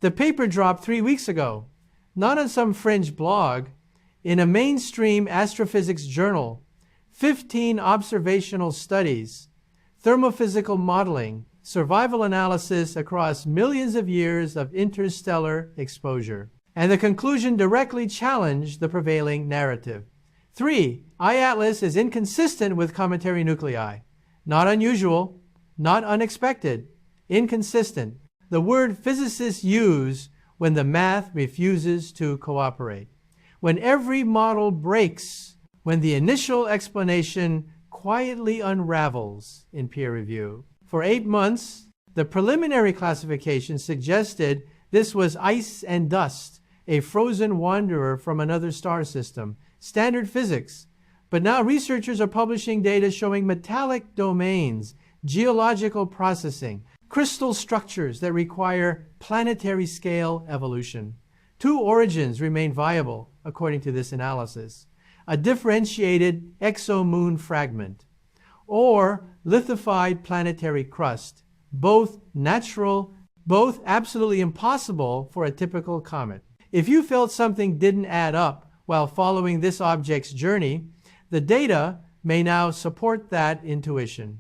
The paper dropped 3 weeks ago, not on some fringe blog, in a mainstream astrophysics journal. 15 observational studies, thermophysical modeling, survival analysis across millions of years of interstellar exposure. And the conclusion directly challenged the prevailing narrative. 3. iAtlas is inconsistent with cometary nuclei. Not unusual, not unexpected, inconsistent. The word physicists use when the math refuses to cooperate. When every model breaks, when the initial explanation quietly unravels in peer review. For 8 months, the preliminary classification suggested this was ice and dust, a frozen wanderer from another star system, standard physics. But now researchers are publishing data showing metallic domains, geological processing, crystal structures that require planetary scale evolution. 2 origins remain viable, according to this analysis. A differentiated exomoon fragment, or lithified planetary crust, both natural, both absolutely impossible for a typical comet. If you felt something didn't add up while following this object's journey, the data may now support that intuition.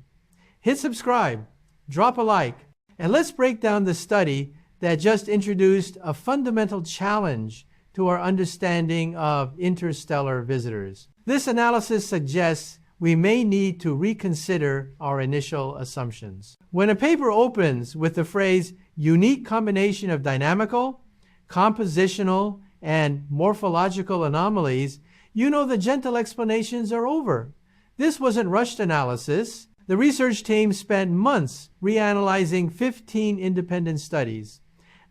Hit subscribe, drop a like, and let's break down the study that just introduced a fundamental challenge to our understanding of interstellar visitors. This analysis suggests we may need to reconsider our initial assumptions. When a paper opens with the phrase unique combination of dynamical, compositional, and morphological anomalies, you know the gentle explanations are over. This wasn't rushed analysis. The research team spent months reanalyzing 15 independent studies.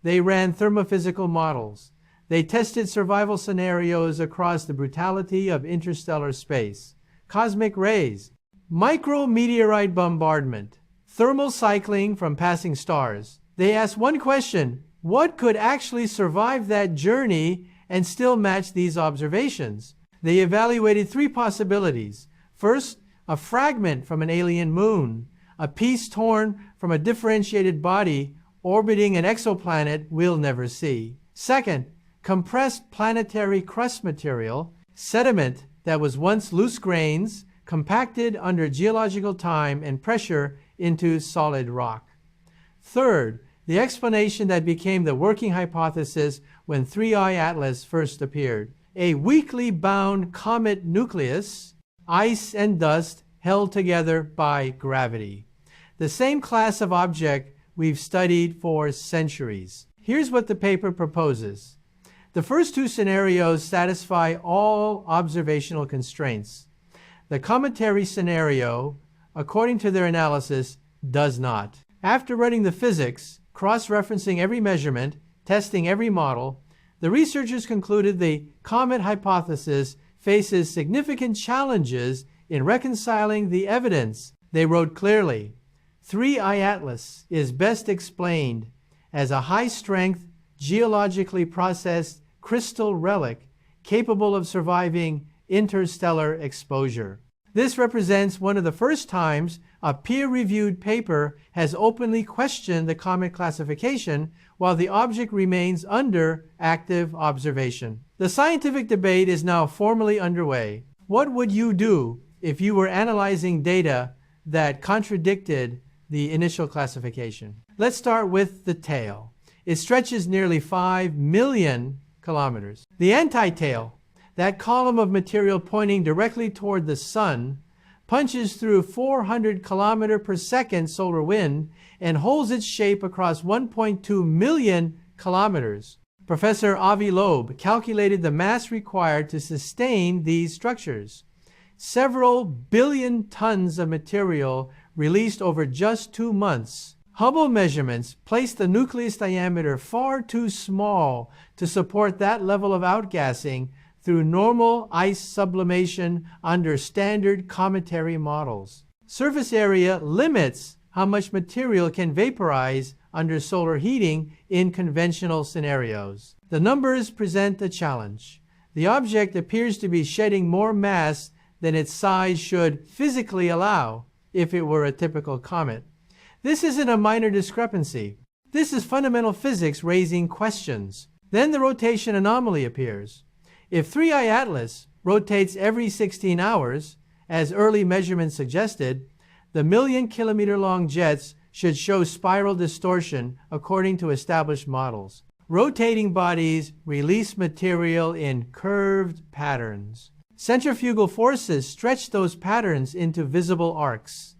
They ran thermophysical models. They tested survival scenarios across the brutality of interstellar space, cosmic rays, micrometeorite bombardment, thermal cycling from passing stars. They asked one question: what could actually survive that journey and still match these observations? They evaluated 3 possibilities. First, a fragment from an alien moon, a piece torn from a differentiated body orbiting an exoplanet we'll never see. Second, compressed planetary crust material, sediment that was once loose grains, compacted under geological time and pressure into solid rock. Third, the explanation that became the working hypothesis when 3I Atlas first appeared: a weakly bound comet nucleus, ice and dust held together by gravity. The same class of object we've studied for centuries. Here's what the paper proposes. The first 2 scenarios satisfy all observational constraints. The cometary scenario, according to their analysis, does not. After running the physics, cross-referencing every measurement, testing every model, the researchers concluded the comet hypothesis faces significant challenges in reconciling the evidence. They wrote clearly, 3I Atlas is best explained as a high-strength, geologically processed crystal relic capable of surviving interstellar exposure. This represents one of the first times a peer-reviewed paper has openly questioned the comet classification while the object remains under active observation. The scientific debate is now formally underway. What would you do if you were analyzing data that contradicted the initial classification? Let's start with the tail. It stretches nearly 5 million kilometers. The anti-tail, that column of material pointing directly toward the sun, punches through 400 kilometer per second solar wind and holds its shape across 1.2 million kilometers. Professor Avi Loeb calculated the mass required to sustain these structures. Several billion tons of material released over just 2 months. Hubble measurements placed the nucleus diameter far too small to support that level of outgassing through normal ice sublimation under standard cometary models. Surface area limits how much material can vaporize under solar heating in conventional scenarios. The numbers present a challenge. The object appears to be shedding more mass than its size should physically allow if it were a typical comet. This isn't a minor discrepancy. This is fundamental physics raising questions. Then the rotation anomaly appears. If 3I Atlas rotates every 16 hours, as early measurements suggested, the million-kilometer-long jets should show spiral distortion according to established models. Rotating bodies release material in curved patterns. Centrifugal forces stretch those patterns into visible arcs.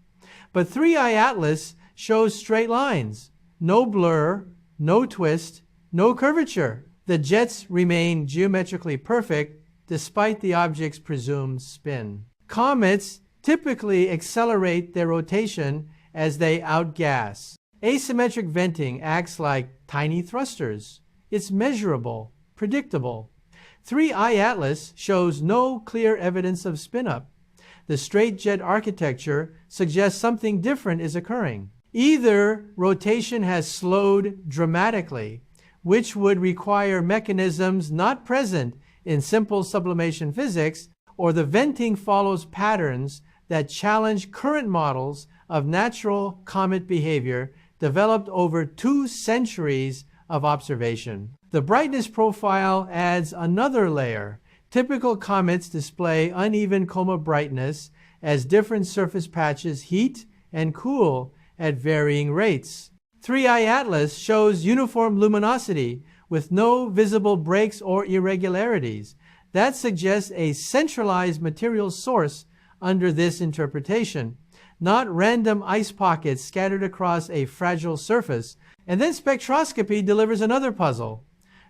But 3I Atlas shows straight lines, no blur, no twist, no curvature. The jets remain geometrically perfect despite the object's presumed spin. Comets typically accelerate their rotation as they outgas. Asymmetric venting acts like tiny thrusters. It's measurable, predictable. 3I Atlas shows no clear evidence of spin-up. The straight jet architecture suggests something different is occurring. Either rotation has slowed dramatically, which would require mechanisms not present in simple sublimation physics, or the venting follows patterns that challenge current models of natural comet behavior developed over 2 centuries of observation. The brightness profile adds another layer. Typical comets display uneven coma brightness as different surface patches heat and cool at varying rates. 3I Atlas shows uniform luminosity with no visible breaks or irregularities. That suggests a centralized material source under this interpretation, not random ice pockets scattered across a fragile surface. And then spectroscopy delivers another puzzle.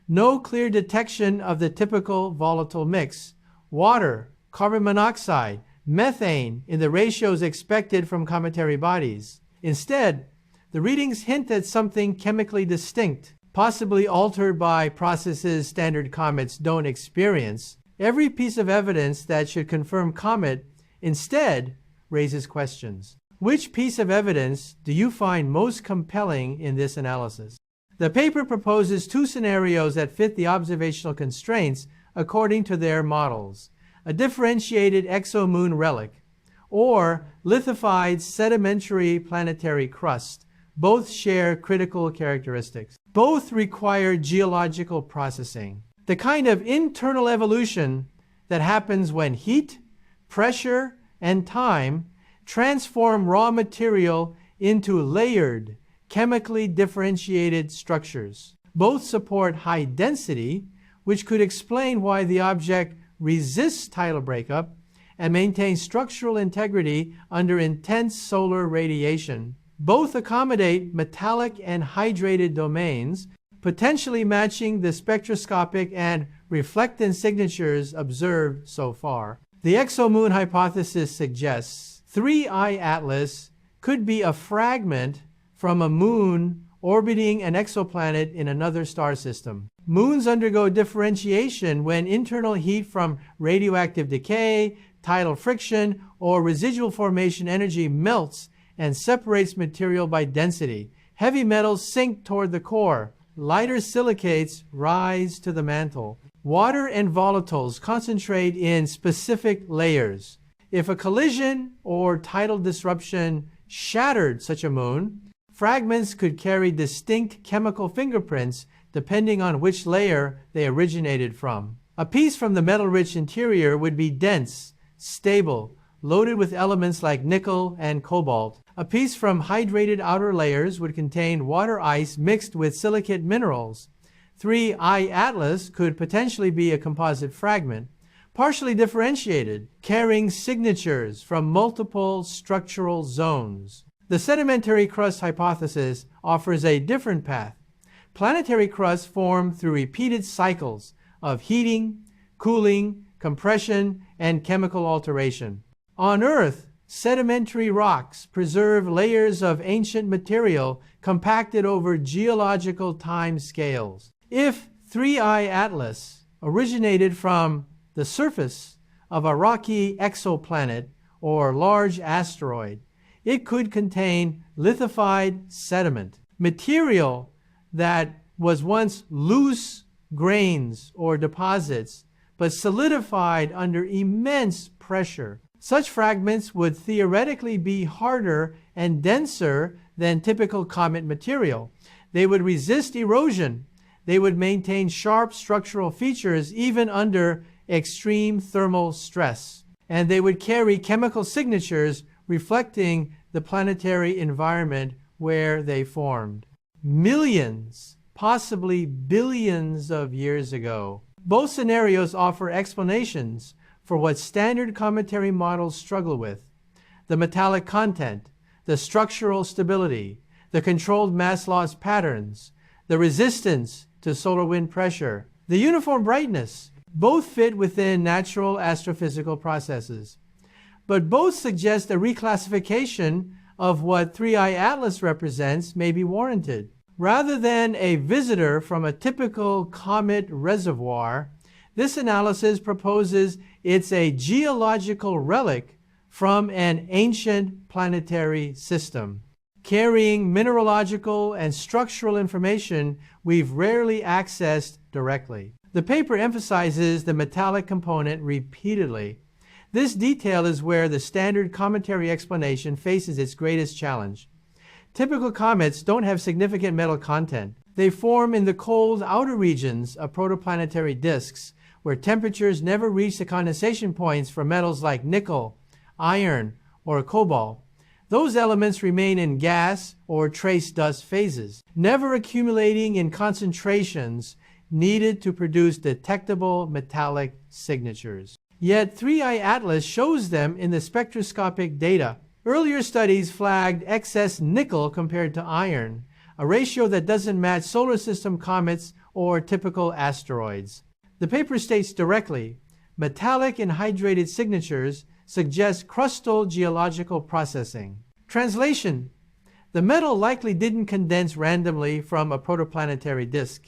No clear detection of the typical volatile mix, water, carbon monoxide, methane in the ratios expected from cometary bodies. Instead, the readings hint at something chemically distinct, possibly altered by processes standard comets don't experience. Every piece of evidence that should confirm Comet instead raises questions. Which piece of evidence do you find most compelling in this analysis? The paper proposes 2 scenarios that fit the observational constraints according to their models: a differentiated exomoon relic, or lithified sedimentary planetary crust. Both share critical characteristics. Both require geological processing, the kind of internal evolution that happens when heat, pressure, and time transform raw material into layered, chemically differentiated structures. Both support high density, which could explain why the object resists tidal breakup and maintains structural integrity under intense solar radiation. Both accommodate metallic and hydrated domains, potentially matching the spectroscopic and reflectance signatures observed so far. The exomoon hypothesis suggests 3I Atlas could be a fragment from a moon orbiting an exoplanet in another star system. Moons undergo differentiation when internal heat from radioactive decay, tidal friction, or residual formation energy melts and separates material by density. Heavy metals sink toward the core. Lighter silicates rise to the mantle. Water and volatiles concentrate in specific layers. If a collision or tidal disruption shattered such a moon, fragments could carry distinct chemical fingerprints depending on which layer they originated from. A piece from the metal-rich interior would be dense, stable, loaded with elements like nickel and cobalt. A piece from hydrated outer layers would contain water ice mixed with silicate minerals. 3I Atlas could potentially be a composite fragment, partially differentiated, carrying signatures from multiple structural zones. The sedimentary crust hypothesis offers a different path. Planetary crusts form through repeated cycles of heating, cooling, compression, and chemical alteration. On Earth, sedimentary rocks preserve layers of ancient material compacted over geological time scales. If 3I Atlas originated from the surface of a rocky exoplanet or large asteroid, it could contain lithified sediment, material that was once loose grains or deposits, but solidified under immense pressure. Such fragments would theoretically be harder and denser than typical comet material. They would resist erosion. They would maintain sharp structural features even under extreme thermal stress. And they would carry chemical signatures reflecting the planetary environment where they formed. Millions, possibly billions of years ago. Both scenarios offer explanations for what standard cometary models struggle with: the metallic content, the structural stability, the controlled mass loss patterns, the resistance to solar wind pressure, the uniform brightness. Both fit within natural astrophysical processes, but both suggest a reclassification of what 3I Atlas represents may be warranted. Rather than a visitor from a typical comet reservoir, this analysis proposes it's a geological relic from an ancient planetary system, carrying mineralogical and structural information we've rarely accessed directly. The paper emphasizes the metallic component repeatedly. This detail is where the standard cometary explanation faces its greatest challenge. Typical comets don't have significant metal content. They form in the cold outer regions of protoplanetary disks, where temperatures never reach the condensation points for metals like nickel, iron, or cobalt. Those elements remain in gas or trace dust phases, never accumulating in concentrations needed to produce detectable metallic signatures. Yet 3I Atlas shows them in the spectroscopic data. Earlier studies flagged excess nickel compared to iron, a ratio that doesn't match solar system comets or typical asteroids. The paper states directly, metallic and hydrated signatures suggest crustal geological processing. Translation: the metal likely didn't condense randomly from a protoplanetary disk.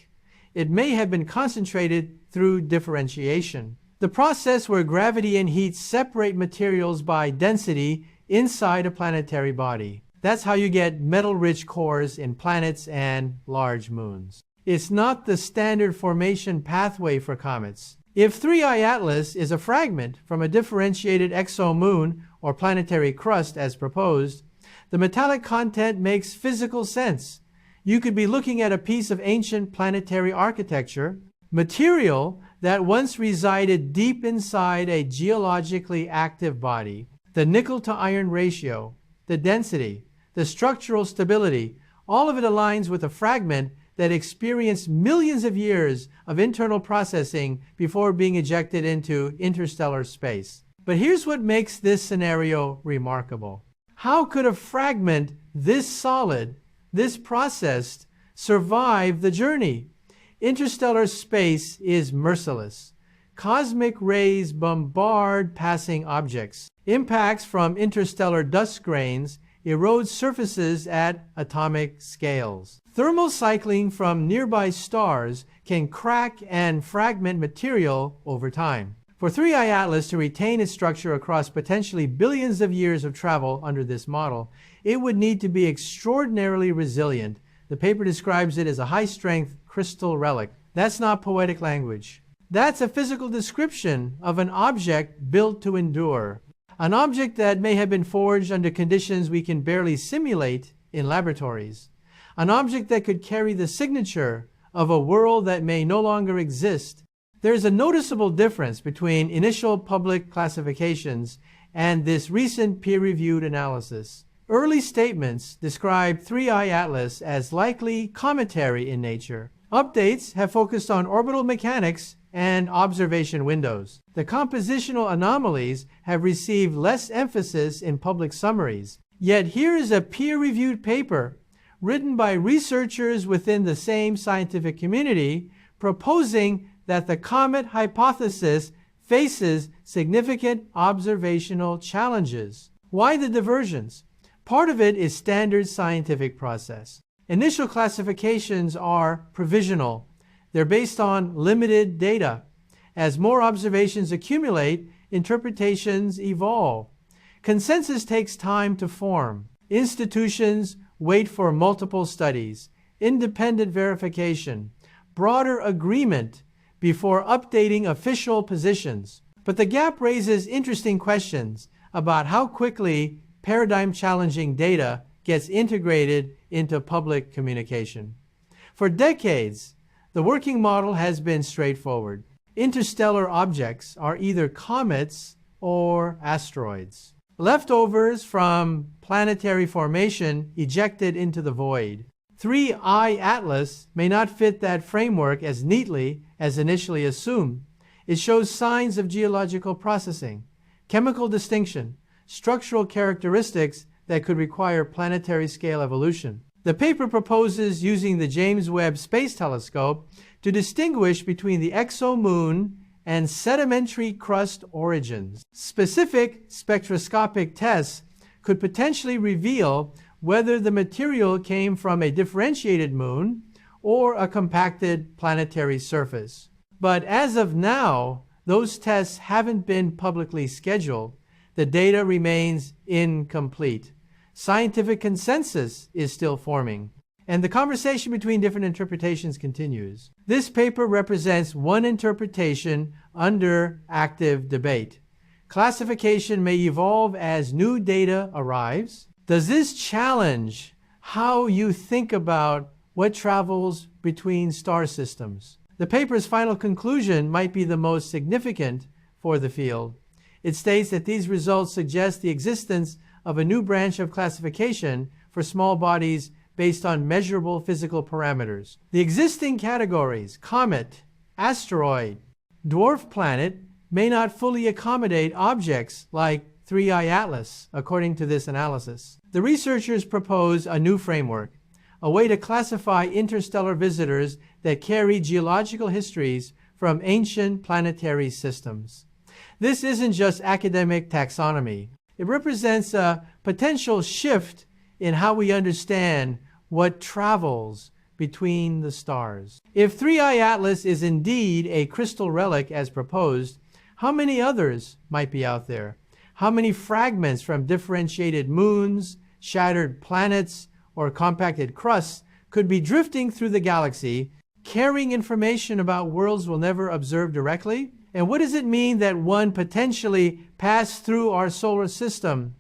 It may have been concentrated through differentiation, the process where gravity and heat separate materials by density inside a planetary body. That's how you get metal-rich cores in planets and large moons. It's not the standard formation pathway for comets. If 3I Atlas is a fragment from a differentiated exomoon or planetary crust as proposed, the metallic content makes physical sense. You could be looking at a piece of ancient planetary architecture, material that once resided deep inside a geologically active body. The nickel to iron ratio, the density, the structural stability, all of it aligns with a fragment that experienced millions of years of internal processing before being ejected into interstellar space. But here's what makes this scenario remarkable. How could a fragment this solid, this processed, survive the journey? Interstellar space is merciless. Cosmic rays bombard passing objects. Impacts from interstellar dust grains erode surfaces at atomic scales. Thermal cycling from nearby stars can crack and fragment material over time. For 3I Atlas to retain its structure across potentially billions of years of travel under this model, it would need to be extraordinarily resilient. The paper describes it as a high-strength crystal relic. That's not poetic language. That's a physical description of an object built to endure. An object that may have been forged under conditions we can barely simulate in laboratories. An object that could carry the signature of a world that may no longer exist. There's a noticeable difference between initial public classifications and this recent peer-reviewed analysis. Early statements describe 3I Atlas as likely cometary in nature. Updates have focused on orbital mechanics and observation windows. The compositional anomalies have received less emphasis in public summaries. Yet here is a peer-reviewed paper written by researchers within the same scientific community proposing that the comet hypothesis faces significant observational challenges. Why the divergence? Part of it is standard scientific process. Initial classifications are provisional. They're based on limited data. As more observations accumulate, interpretations evolve. Consensus takes time to form. Institutions wait for multiple studies, independent verification, broader agreement before updating official positions. But the gap raises interesting questions about how quickly paradigm-challenging data gets integrated into public communication. For decades, the working model has been straightforward. Interstellar objects are either comets or asteroids, leftovers from planetary formation ejected into the void. 3I Atlas may not fit that framework as neatly as initially assumed. It shows signs of geological processing, chemical distinction, structural characteristics that could require planetary scale evolution. The paper proposes using the James Webb Space Telescope to distinguish between the exomoon and sedimentary crust origins. Specific spectroscopic tests could potentially reveal whether the material came from a differentiated moon or a compacted planetary surface. But as of now, those tests haven't been publicly scheduled. The data remains incomplete. Scientific consensus is still forming, and the conversation between different interpretations continues. This paper represents one interpretation under active debate. Classification may evolve as new data arrives. Does this challenge how you think about what travels between star systems? The paper's final conclusion might be the most significant for the field. It states that these results suggest the existence of a new branch of classification for small bodies based on measurable physical parameters. The existing categories, comet, asteroid, dwarf planet, may not fully accommodate objects like 3I Atlas, according to this analysis. The researchers propose a new framework, a way to classify interstellar visitors that carry geological histories from ancient planetary systems. This isn't just academic taxonomy. It represents a potential shift in how we understand what travels between the stars. If 3I Atlas is indeed a crystal relic as proposed, how many others might be out there? How many fragments from differentiated moons, shattered planets, or compacted crusts could be drifting through the galaxy, carrying information about worlds we'll never observe directly? And what does it mean that one potentially passed through our solar system,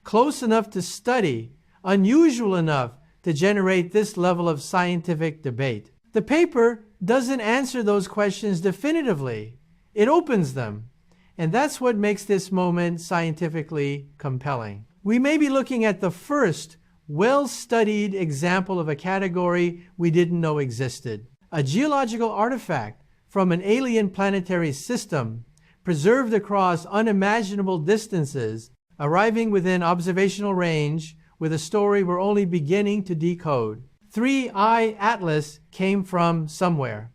close enough to study, unusual enough to generate this level of scientific debate? The paper doesn't answer those questions definitively. It opens them. And that's what makes this moment scientifically compelling. We may be looking at the first well-studied example of a category we didn't know existed. A geological artifact from an alien planetary system, preserved across unimaginable distances, arriving within observational range with a story we're only beginning to decode. 3I Atlas came from somewhere,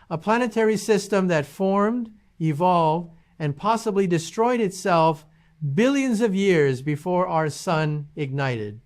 a planetary system that formed, evolved, and possibly destroyed itself billions of years before our sun ignited.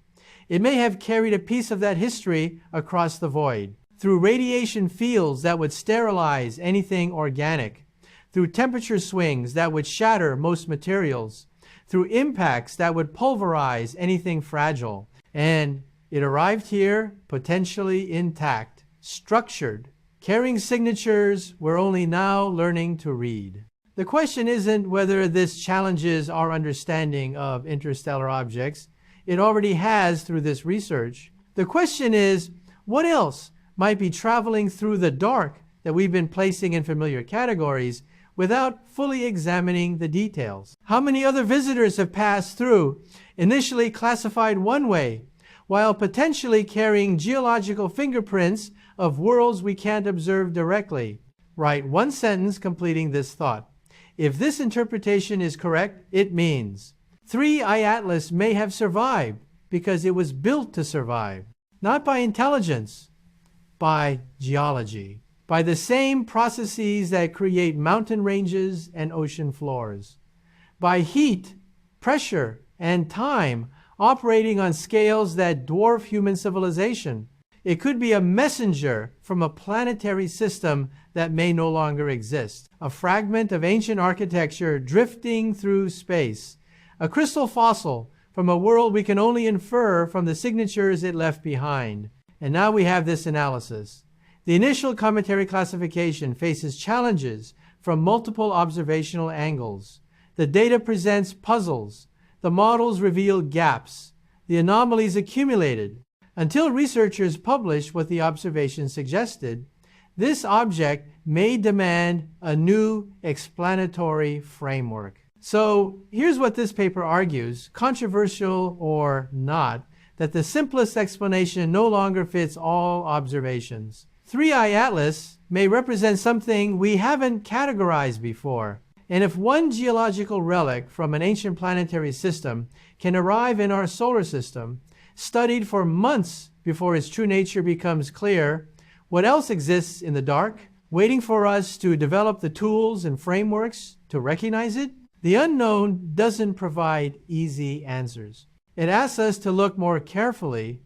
It may have carried a piece of that history across the void, through radiation fields that would sterilize anything organic, through temperature swings that would shatter most materials, through impacts that would pulverize anything fragile. And it arrived here potentially intact, structured, carrying signatures we're only now learning to read. The question isn't whether this challenges our understanding of interstellar objects. It already has through this research. The question is, what else might be traveling through the dark that we've been placing in familiar categories without fully examining the details? How many other visitors have passed through, initially classified one way, while potentially carrying geological fingerprints of worlds we can't observe directly? Write one sentence completing this thought. If this interpretation is correct, it means 3I Atlas may have survived because it was built to survive, not by intelligence, by geology, by the same processes that create mountain ranges and ocean floors, by heat, pressure, and time operating on scales that dwarf human civilization. It could be a messenger from a planetary system that may no longer exist, a fragment of ancient architecture drifting through space, a crystal fossil from a world we can only infer from the signatures it left behind. And now we have this analysis. The initial cometary classification faces challenges from multiple observational angles. The data presents puzzles. The models reveal gaps. The anomalies accumulated. Until researchers published what the observation suggested, this object may demand a new explanatory framework. So here's what this paper argues, controversial or not, that the simplest explanation no longer fits all observations. 3i Atlas may represent something we haven't categorized before. And if one geological relic from an ancient planetary system can arrive in our solar system, studied for months before its true nature becomes clear, what else exists in the dark, waiting for us to develop the tools and frameworks to recognize it? The unknown doesn't provide easy answers. It asks us to look more carefully